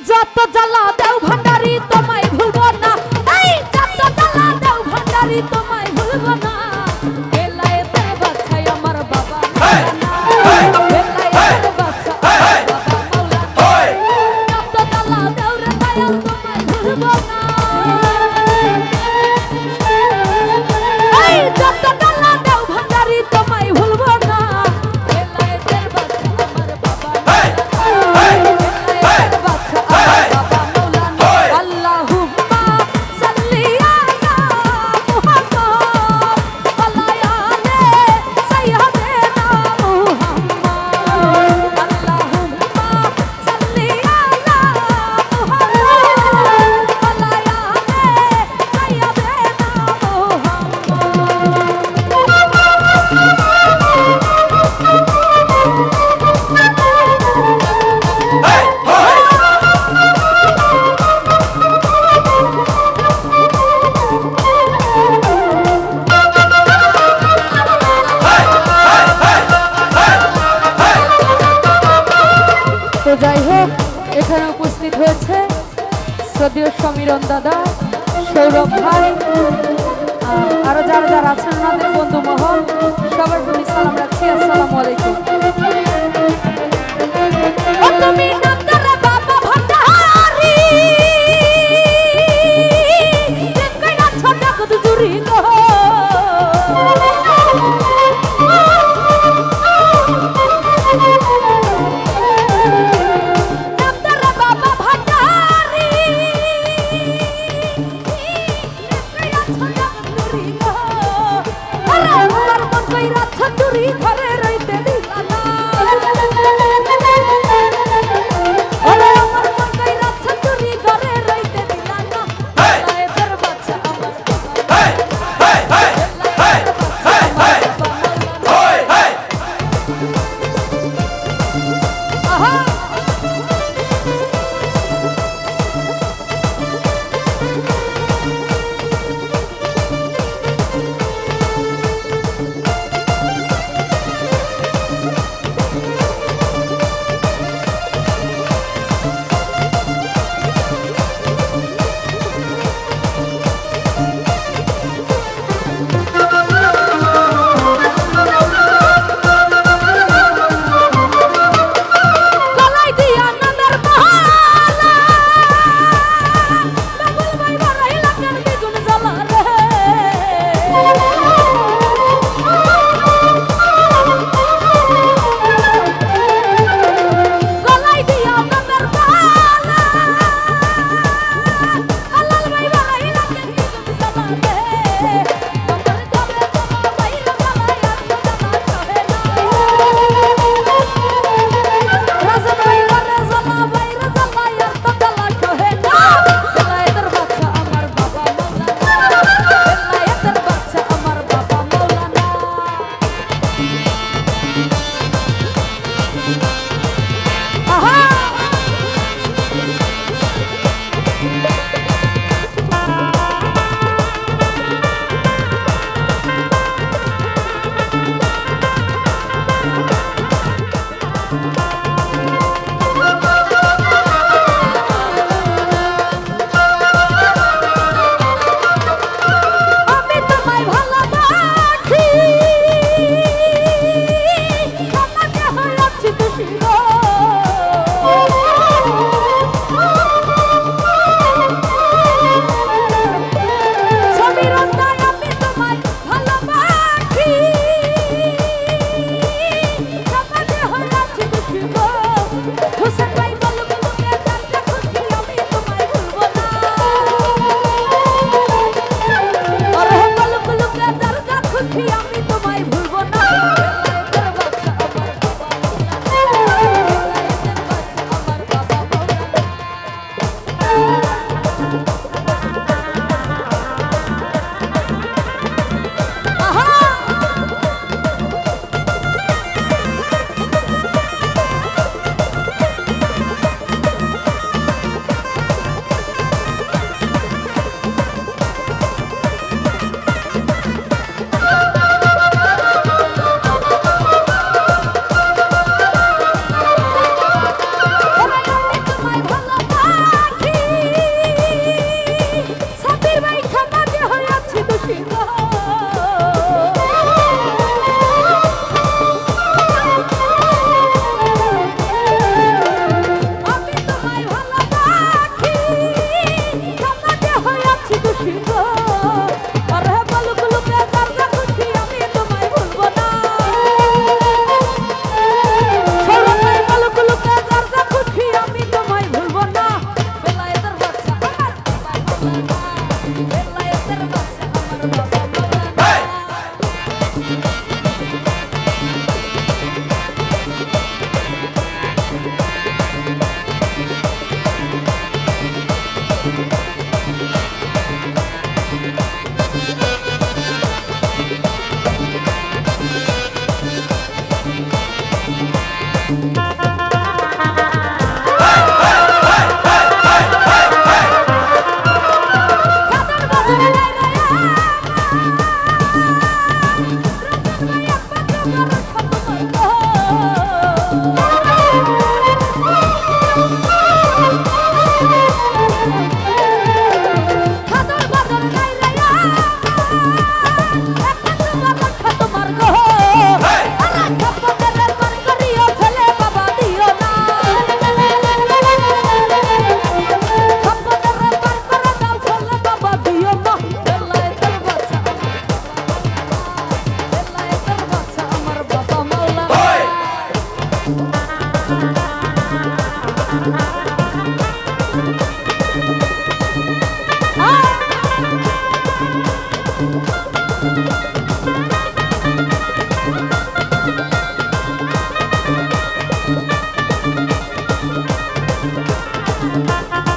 যত জ্বালা দেও ভান্ডারি তোমায় ভুলবো না, এই যত জ্বালা দেও ভান্ডারি তোমায় ভুলবো না। এলায়েতের বাদশাহ আমার বাবা মাওলানা, এলায়েতের বাদশাহ আমার বাবা মাওলানা। যত জ্বালা দেও রে দয়াল তোমায় ভুলবো না, এই যত জ্বালা দেও ভান্ডারি তোমায় ভুলবো না। এলায়েতের বাদশাহ আমার বাবা মাওলানা, এলায়েতের বাদশাহ আমার বাবা মাওলানা। আল্লাহুম্মা সাল্লি আলা মুহাম্মদ ওয়া আলা সাইয়্যিদিনা মুহাম্মদ। আল্লাহুম্মা সাল্লি আলা মুহাম্মদ ওয়া আলা তো যাই হোক, এখানে উপস্থিত হয়েছে শ্রদ্ধেয় সমীরণ দাদা, সৌরভ ভাই, আরো যারা যারা আছেন ওনাদের বন্ধু মহল, সবার প্রতি সালাম রাখছি। আসসালামু আলাইকুম। ও তুমি নামদারে বাবা ভান্ডারি, কইনা ছোট কুদুরি গো, নামদারে বাবা ভান্ডারি, কইনা ছোট কুদুরি গো। আরে আমার মন কইরা ছতুরি ঘরে রইতে দিলা না, না